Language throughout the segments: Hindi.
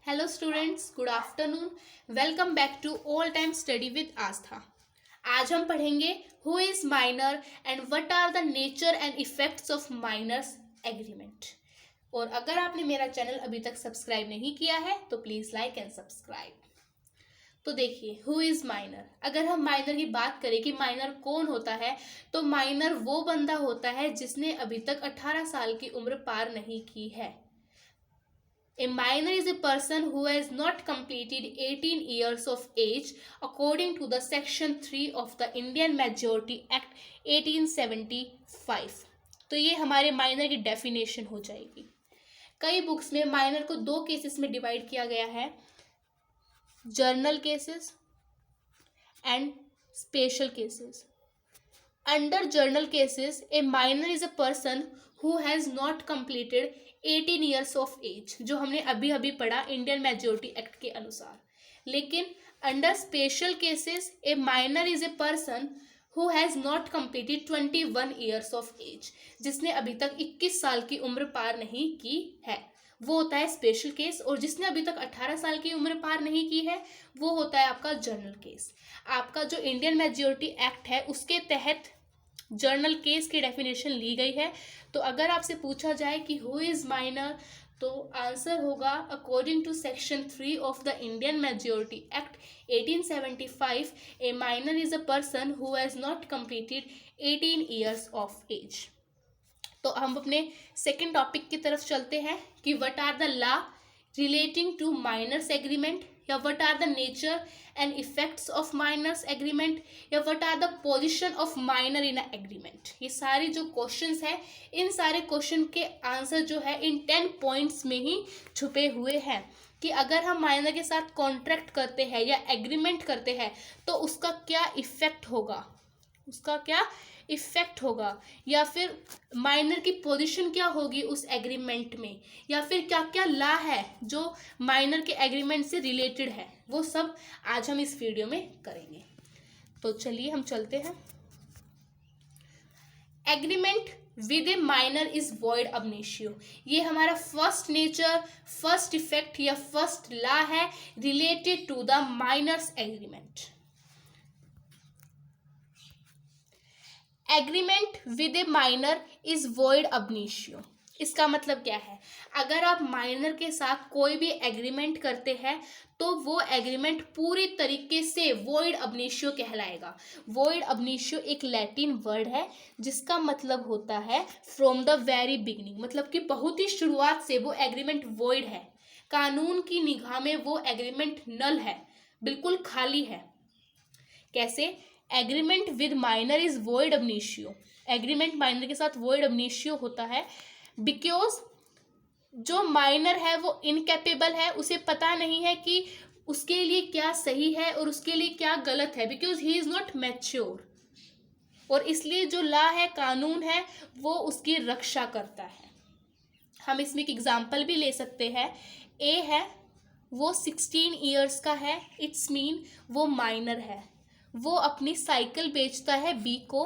Hello students, good afternoon. Welcome back to All Time Study with Astha. आज हम पढ़ेंगे Who is minor and what are the nature and effects of minors agreement. और अगर आपने मेरा चैनल अभी तक सब्सक्राइब नहीं किया है तो प्लीज़ लाइक एंड सब्सक्राइब। तो देखिए हु इज़ माइनर। अगर हम माइनर की बात करें कि माइनर कौन होता है तो माइनर वो बंदा होता है जिसने अभी तक 18 साल की उम्र पार नहीं की है। A minor is a person who has not completed 18 years of age according to the Section 3 of the Indian Majority Act 1875. तो ये हमारे माइनर की डेफिनेशन हो जाएगी। कई बुक्स में माइनर को दो केसेस में डिवाइड किया गया है, journal cases and special cases. Under journal cases, a minor is a person who has not completed 18 years of age, जो हमने अभी अभी पढ़ा इंडियन मेजोरिटी एक्ट के अनुसार। लेकिन under special cases A minor is a person who has not completed 21 years of age, जिसने अभी तक 21 साल की उम्र पार नहीं की है, वो होता है स्पेशल केस। और जिसने अभी तक 18 साल की उम्र पार नहीं की है वो होता है आपका जर्नल केस। आपका जो इंडियन मेजोरिटी एक्ट है उसके तहत जर्नल केस की डेफिनेशन ली गई है। तो अगर आपसे पूछा जाए कि हु इज़ माइनर तो आंसर होगा according to section 3 of the Indian majority act 1875, a minor is a person who has not completed 18 years of age. तो हम अपने सेकेंड टॉपिक की तरफ चलते हैं कि what are the law relating to minors agreement, या what are the nature and effects of minors agreement, या what are the position of minor in a agreement. ये सारे जो क्वेश्चंस हैं इन सारे क्वेश्चन के आंसर जो है इन 10 पॉइंट्स में ही छुपे हुए हैं कि अगर हम माइनर के साथ कॉन्ट्रैक्ट करते हैं या एग्रीमेंट करते हैं तो उसका क्या इफेक्ट होगा, उसका क्या इफेक्ट होगा, या फिर माइनर की पोजीशन क्या होगी उस एग्रीमेंट में, या फिर क्या क्या लॉ है जो माइनर के एग्रीमेंट से रिलेटेड है, वो सब आज हम इस वीडियो में करेंगे। तो चलिए हम चलते हैं। Agreement with a minor is void ab initio. ये हमारा फर्स्ट नेचर, फर्स्ट इफेक्ट या फर्स्ट लॉ है related to the minors agreement. Agreement with a minor is void ab initio. इसका मतलब क्या है, अगर आप माइनर के साथ कोई भी एग्रीमेंट करते हैं तो वो एग्रीमेंट पूरी तरीके से वॉइड अब इनिशियो कहलाएगा। वॉइड अब इनिशियो एक लैटिन वर्ड है जिसका मतलब होता है फ्रॉम द वेरी बिगिनिंग, मतलब कि बहुत ही शुरुआत से वो एग्रीमेंट वॉइड है। कानून की निगाह में वो एग्रीमेंट नल है, बिल्कुल खाली है। कैसे? Agreement with minor is void ab initio. Agreement minor के साथ वॉइड अब इनिशियो होता है बिकॉज जो माइनर है वो इनकैपेबल है, उसे पता नहीं है कि उसके लिए क्या सही है और उसके लिए क्या गलत है, because he is not mature. और इसलिए जो लॉ है, कानून है, वो उसकी रक्षा करता है। हम इसमें एक एग्जाम्पल भी ले सकते हैं। ए है वो 16 ईयर्स का है, इट्स मीन वो माइनर है। वो अपनी साइकिल बेचता है बी को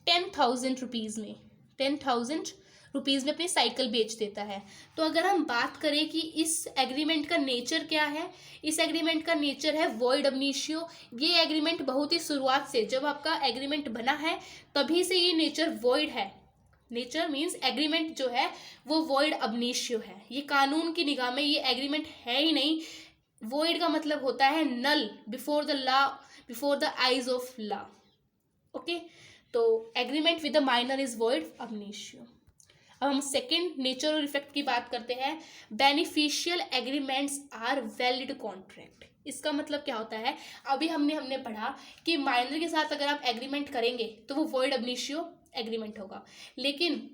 10,000 रुपीज़ में, 10,000 रुपीज़ में अपनी साइकिल बेच देता है। तो अगर हम बात करें कि इस एग्रीमेंट का नेचर क्या है, इस एग्रीमेंट का नेचर है वॉइड अब इनिशियो। ये एग्रीमेंट बहुत ही शुरुआत से, जब आपका एग्रीमेंट बना है तभी से ये नेचर वॉइड है। नेचर मीन्स एग्रीमेंट जो है वो वॉइड अब इनिशियो है। ये कानून की निगाह में ये एग्रीमेंट है ही नहीं। वॉइड का मतलब होता है null, before the law, before the eyes of law. Okay, तो agreement with the minor is void ab initio. अब हम सेकेंड नेचर और इफेक्ट की बात करते हैं। Beneficial agreements are valid contract. इसका मतलब क्या होता है, अभी हमने पढ़ा कि माइनर के साथ अगर आप एग्रीमेंट करेंगे तो वो वॉइड अब इनिशियो एग्रीमेंट होगा। लेकिन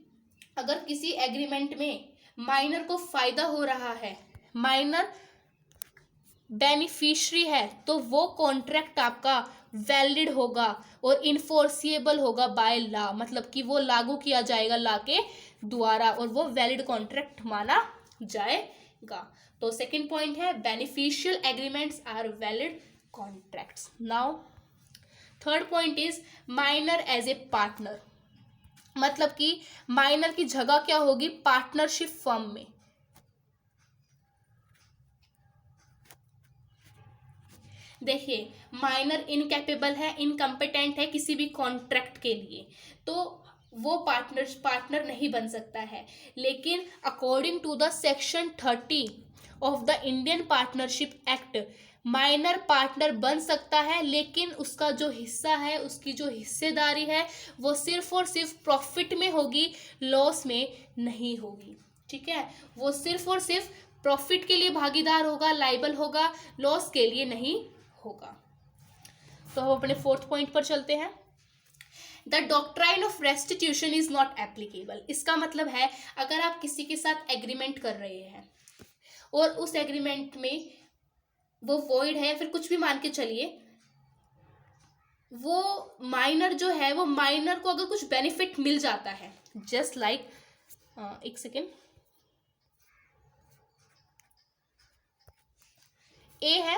अगर किसी एग्रीमेंट में माइनर को फायदा हो रहा है, माइनर बेनिफिशियरी है, तो वो कॉन्ट्रैक्ट आपका वैलिड होगा और इन्फोर्सिएबल होगा बाय लॉ, मतलब कि वो लागू किया जाएगा लॉ के द्वारा और वो वैलिड कॉन्ट्रैक्ट माना जाएगा। तो सेकंड पॉइंट है beneficial agreements are valid contracts. Now third point is minor as a partner. मतलब कि माइनर की जगह क्या होगी पार्टनरशिप फर्म में। देखिए, माइनर इनकैपेबल है, इनकम्पिटेंट है किसी भी कॉन्ट्रैक्ट के लिए, तो वो पार्टनर नहीं बन सकता है। लेकिन according to the section 30 of the Indian partnership act, minor partner बन सकता है, लेकिन उसका जो हिस्सा है, उसकी जो हिस्सेदारी है, वो सिर्फ और सिर्फ प्रॉफिट में होगी, लॉस में नहीं होगी। ठीक है, वो सिर्फ और सिर्फ प्रॉफिट के लिए भागीदार होगा, लाइबल होगा, लॉस के लिए नहीं होगा। तो हम अपने फोर्थ पॉइंट पर चलते हैं। The doctrine of restitution is not applicable. इसका मतलब है, अगर आप किसी के साथ एग्रीमेंट कर रहे हैं और उस एग्रीमेंट में वो वॉइड है, फिर कुछ भी मान के चलिए, वो माइनर जो है, वो माइनर को अगर कुछ बेनिफिट मिल जाता है, जस्ट लाइक एक सेकेंड, ए है,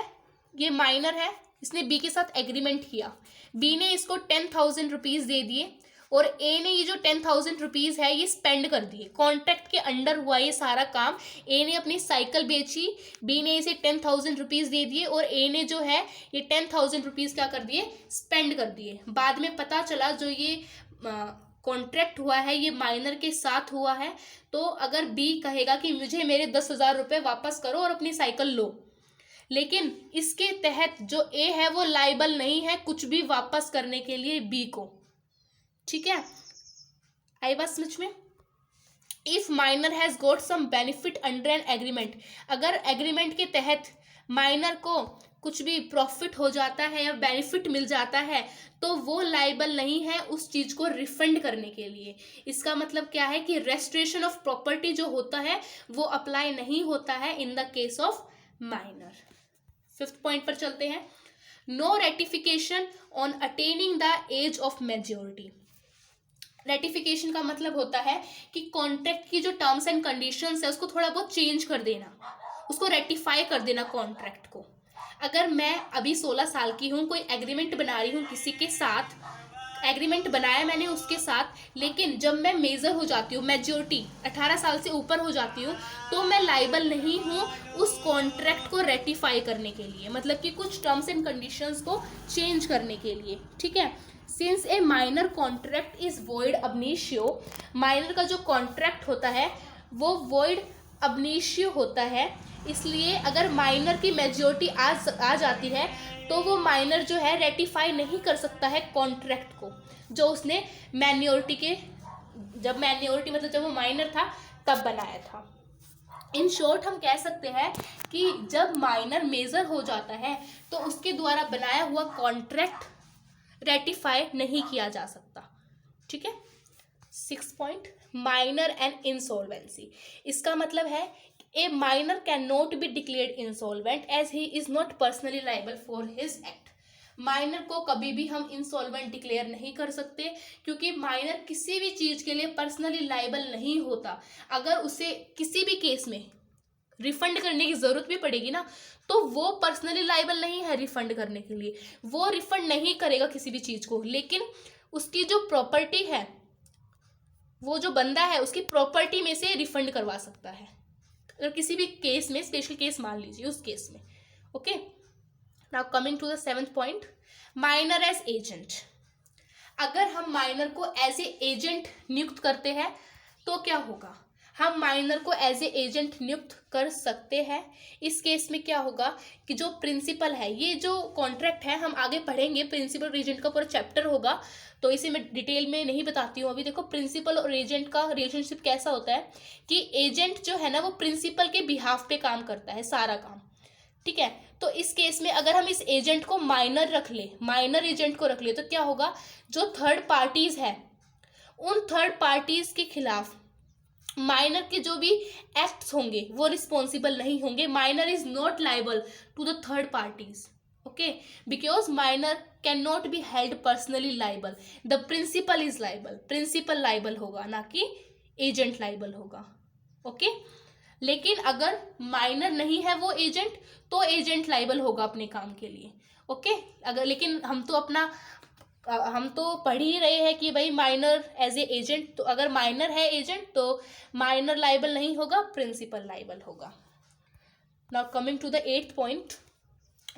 ये माइनर है, इसने बी के साथ एग्रीमेंट किया, बी ने इसको 10,000 रुपीज दे दिए और ए ने ये जो 10,000 रुपीज है ये स्पेंड कर दिए। कॉन्ट्रैक्ट के अंडर हुआ ये सारा काम। ए ने अपनी साइकिल बेची, बी ने इसे 10,000 रुपीज दे दिए और ए ने जो है ये 10,000 रुपीज क्या कर दिए, स्पेंड कर दिए। बाद में पता चला जो ये कॉन्ट्रैक्ट हुआ है ये माइनर के साथ हुआ है, तो अगर बी कहेगा कि मुझे मेरे 10,000 रुपये वापस करो और अपनी साइकिल लो, लेकिन इसके तहत जो ए है वो लाइबल नहीं है कुछ भी वापस करने के लिए बी को। ठीक है, आई बात समझ में? If minor has got some benefit under an agreement, अगर एग्रीमेंट के तहत माइनर को कुछ भी प्रॉफिट हो जाता है या बेनिफिट मिल जाता है, तो वो लाइबल नहीं है उस चीज को रिफंड करने के लिए। इसका मतलब क्या है कि रेस्ट्रेशन ऑफ प्रॉपर्टी जो होता है वो अप्लाई नहीं होता है in the case of minor. Fifth point पर चलते हैं। No ratification on attaining the age of maturity. Ratification का मतलब होता है कि कॉन्ट्रैक्ट की जो टर्म्स एंड कंडीशंस है उसको थोड़ा बहुत चेंज कर देना, उसको रेटिफाई कर देना कॉन्ट्रैक्ट को। अगर मैं अभी 16 साल की हूँ, कोई एग्रीमेंट बना रही हूँ किसी के साथ, एग्रीमेंट बनाया मैंने उसके साथ, लेकिन जब मैं मेजर हो जाती हूँ, मेच्योरिटी 18 साल से ऊपर हो जाती हूँ, तो मैं लाइबल नहीं हूँ उस कॉन्ट्रैक्ट को रेटिफाई करने के लिए, मतलब कि कुछ टर्म्स एंड कंडीशंस को चेंज करने के लिए। ठीक है, since A minor contract is void ab initio, minor का जो कॉन्ट्रैक्ट होता है वो वॉइड अब इनिशियो होता है, इसलिए अगर माइनर की मेच्योरिटी आ जाती है तो वो माइनर जो है रेटिफाई नहीं कर सकता है कॉन्ट्रैक्ट को जो उसने मैन्योरिटी के, जब मैन्योरिटी मतलब जब वो माइनर था तब बनाया था। इन शॉर्ट हम कह सकते हैं कि जब माइनर मेजर हो जाता है तो उसके द्वारा बनाया हुआ कॉन्ट्रैक्ट रेटिफाई नहीं किया जा सकता। ठीक है, 6 पॉइंट, माइनर एंड इंसॉल्वेंसी। इसका मतलब है a minor can not be declared insolvent as he is not personally liable for his act. Minor को कभी भी हम इंसॉल्वेंट डिक्लेयर नहीं कर सकते, क्योंकि माइनर किसी भी चीज के लिए पर्सनली लाइबल नहीं होता। अगर उसे किसी भी केस में रिफंड करने की जरूरत भी पड़ेगी ना, तो वो पर्सनली लाइबल नहीं है रिफंड करने के लिए, वो रिफंड नहीं करेगा किसी भी चीज को, लेकिन उसकी जो प्रॉपर्टी है, वो जो बंदा है उसकी प्रॉपर्टी में से रिफंड करवा सकता है, अगर किसी भी केस में, स्पेशल केस मान लीजिए उस केस में। Okay, now coming to the 7th point, minor as agent. अगर हम माइनर को एज ए एजेंट नियुक्त करते हैं तो क्या होगा, हम माइनर को एज ए एजेंट नियुक्त कर सकते हैं। इस केस में क्या होगा कि जो प्रिंसिपल है, ये जो कॉन्ट्रैक्ट है हम आगे पढ़ेंगे, प्रिंसिपल और एजेंट का पूरा चैप्टर होगा, तो इसे मैं डिटेल में नहीं बताती हूँ अभी। देखो प्रिंसिपल और एजेंट का रिलेशनशिप कैसा होता है कि एजेंट जो है ना वो प्रिंसिपल के बिहाफ पे काम करता है सारा काम। ठीक है, तो इस केस में अगर हम इस एजेंट को माइनर रख ले, माइनर एजेंट को रख ले, तो क्या होगा, जो थर्ड पार्टीज है उन थर्ड पार्टीज के खिलाफ माइनर के जो भी एक्ट्स होंगे वो रिस्पॉन्सिबल नहीं होंगे। Minor is not liable to the third parties, okay, because minor can not be held personally liable, the principal is liable, principal liable होगा ना कि एजेंट लाइबल होगा। ओके, लेकिन अगर माइनर नहीं है वो एजेंट, तो एजेंट लाइबल होगा अपने काम के लिए। ओके, अगर, लेकिन हम तो पढ़ ही रहे हैं कि भाई माइनर एज ए एजेंट, तो अगर माइनर है एजेंट तो माइनर लाइबल नहीं होगा, प्रिंसिपल लाइबल होगा। Now coming to the 8th point,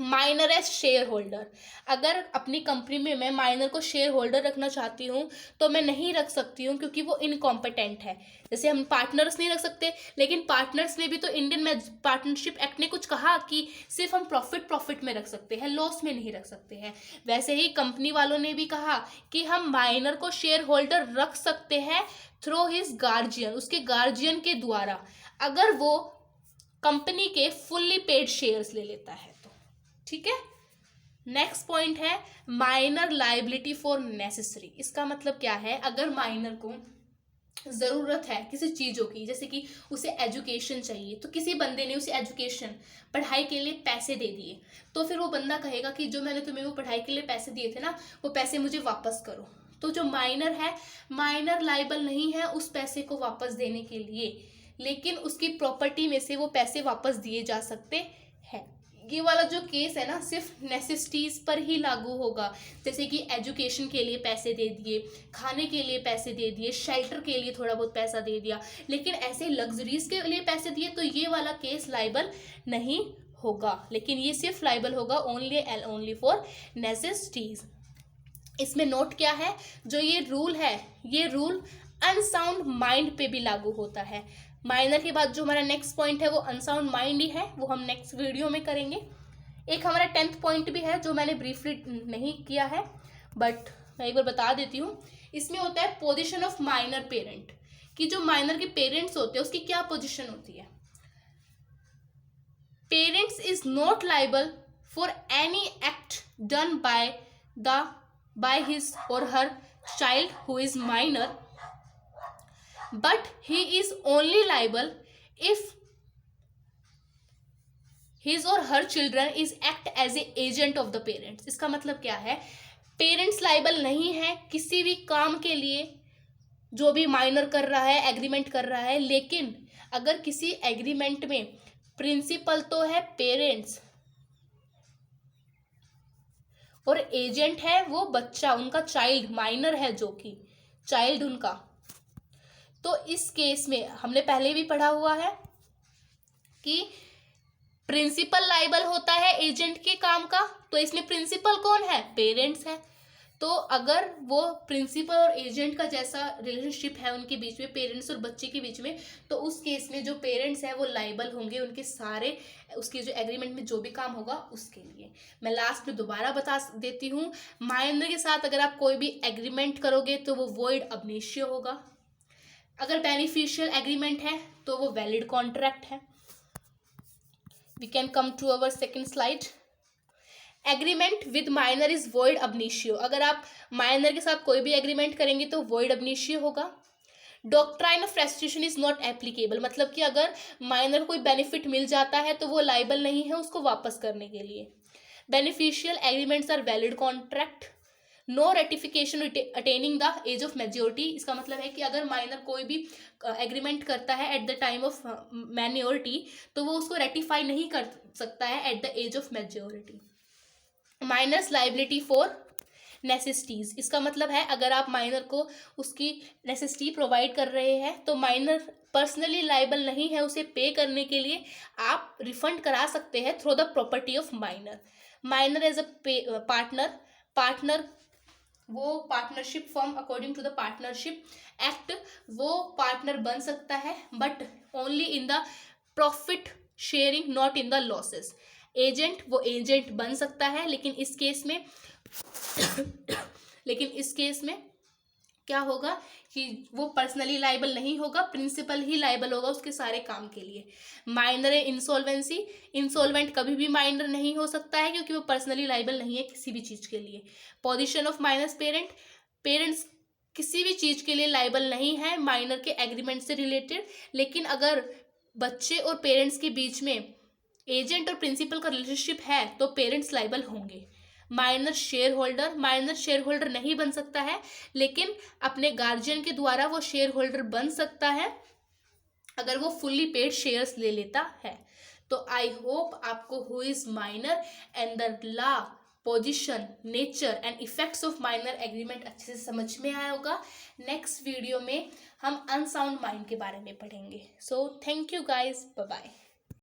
minor as share holder, अगर अपनी कंपनी में मैं माइनर को शेयर होल्डर रखना चाहती हूँ तो मैं नहीं रख सकती हूँ, क्योंकि वो इनकॉम्पिटेंट है। जैसे हम पार्टनर्स नहीं रख सकते, लेकिन पार्टनर्स में भी तो इंडियन पार्टनरशिप एक्ट ने कुछ कहा कि सिर्फ हम प्रॉफिट में रख सकते हैं, लॉस में नहीं रख सकते हैं। वैसे ही कंपनी वालों ने भी कहा कि हम माइनर को शेयर होल्डर रख सकते हैं थ्रू हिज गार्जियन, उसके गार्जियन के द्वारा, अगर वो कंपनी के फुल्ली पेड शेयर्स ले लेता है तो। ठीक है। नेक्स्ट पॉइंट है माइनर लायबिलिटी फॉर नेसेसरी। इसका मतलब क्या है, अगर माइनर को ज़रूरत है किसी चीज़ों की, जैसे कि उसे एजुकेशन चाहिए, तो किसी बंदे ने उसे एजुकेशन पढ़ाई के लिए पैसे दे दिए, तो फिर वो बंदा कहेगा कि जो मैंने तुम्हें वो पढ़ाई के लिए पैसे दिए थे ना, वो पैसे मुझे वापस करो। तो जो माइनर है, माइनर लायबल नहीं है उस पैसे को वापस देने के लिए, लेकिन उसकी प्रॉपर्टी में से वो पैसे वापस दिए जा सकते हैं। ये वाला जो केस है ना, सिर्फ नेसेसिटीज़ पर ही लागू होगा, जैसे कि एजुकेशन के लिए पैसे दे दिए, खाने के लिए पैसे दे दिए, शेल्टर के लिए थोड़ा बहुत पैसा दे दिया, लेकिन ऐसे लग्जरीज के लिए पैसे दिए तो ये वाला केस लाइबल नहीं होगा। लेकिन ये सिर्फ लाइबल होगा only and only for necessities. इसमें नोट क्या है, जो ये रूल है, ये रूल अनसाउंड माइंड पे भी लागू होता है। माइनर के बाद जो हमारा नेक्स्ट पॉइंट है वो अनसाउंड माइंड ही है, वो हम नेक्स्ट वीडियो में करेंगे। एक हमारा 10th पॉइंट भी है जो मैंने ब्रीफली नहीं किया है, बट मैं एक बार बता देती हूँ। इसमें होता है पोजीशन ऑफ माइनर पेरेंट, कि जो माइनर के पेरेंट्स होते हैं उसकी क्या पोजीशन होती है। Parents is not liable for any act done by his or her child who is minor, but he is only liable if his or her children is act as a agent of the parents। इसका मतलब क्या है, पेरेंट्स लाइबल नहीं है किसी भी काम के लिए जो भी माइनर कर रहा है, एग्रीमेंट कर रहा है, लेकिन अगर किसी एग्रीमेंट में प्रिंसिपल तो है पेरेंट्स और एजेंट है वो बच्चा, उनका चाइल्ड, माइनर है जो कि चाइल्ड उनका, तो इस केस में हमने पहले भी पढ़ा हुआ है कि प्रिंसिपल लाइबल होता है एजेंट के काम का। तो इसमें प्रिंसिपल कौन है, पेरेंट्स है। तो अगर वो प्रिंसिपल और एजेंट का जैसा रिलेशनशिप है उनके बीच में, पेरेंट्स और बच्चे के बीच में, तो उस केस में जो पेरेंट्स हैं वो लाइबल होंगे उनके सारे, उसके जो एग्रीमेंट में जो भी काम होगा उसके लिए। मैं लास्ट में दोबारा बता देती हूँ, माइनर के साथ अगर आप कोई भी एग्रीमेंट करोगे तो वो वॉइड अब इनिशियो होगा। अगर बेनिफिशियल एग्रीमेंट है तो वो वैलिड कॉन्ट्रैक्ट है। We can come to our second slide. Agreement with minor is void ab initio. अगर आप माइनर के साथ कोई भी एग्रीमेंट करेंगे तो वॉइड अब इनिशियो होगा। Doctrine of restitution is not applicable, मतलब कि अगर माइनर कोई बेनिफिट मिल जाता है तो वो लाइबल नहीं है उसको वापस करने के लिए। Beneficial agreements are valid contract. No ratification attaining the age of majority. इसका मतलब है कि अगर माइनर कोई भी एग्रीमेंट करता है at the time of majority तो वो उसको रेटिफाई नहीं कर सकता है at the age of majority. Minors liability for necessities. इसका मतलब है अगर आप माइनर को उसकी नेसेसिटी प्रोवाइड कर रहे हैं तो माइनर पर्सनली लाइबल नहीं है उसे पे करने के लिए, आप रिफंड करा सकते हैं through the property of minor. Minor as a partner वो partnership form according to the partnership act वो पार्टनर बन सकता है, but only in the profit sharing, not in the losses. Agent वो एजेंट बन सकता है, लेकिन इस केस में क्या होगा कि वो पर्सनली लाइबल नहीं होगा, प्रिंसिपल ही लाइबल होगा उसके सारे काम के लिए। माइनर है इंसॉल्वेंसी। इंसॉल्वेंट कभी भी माइनर नहीं हो सकता है क्योंकि वो पर्सनली लाइबल नहीं है किसी भी चीज़ के लिए। पोजीशन ऑफ माइनर्स पेरेंट्स किसी भी चीज़ के लिए लाइबल नहीं है माइनर के एग्रीमेंट से रिलेटेड, लेकिन अगर बच्चे और पेरेंट्स के बीच में एजेंट और प्रिंसिपल का रिलेशनशिप है तो पेरेंट्स लाइबल होंगे। माइनर शेयर होल्डर नहीं बन सकता है, लेकिन अपने गार्जियन के द्वारा वो शेयर होल्डर बन सकता है अगर वो फुल्ली पेड शेयर्स ले लेता है। तो आई होप आपको who is minor and the law, position, nature and effects of minor agreement अच्छे से समझ में आया होगा। नेक्स्ट वीडियो में हम अनसाउंड माइंड के बारे में पढ़ेंगे। So thank you guys, bye bye.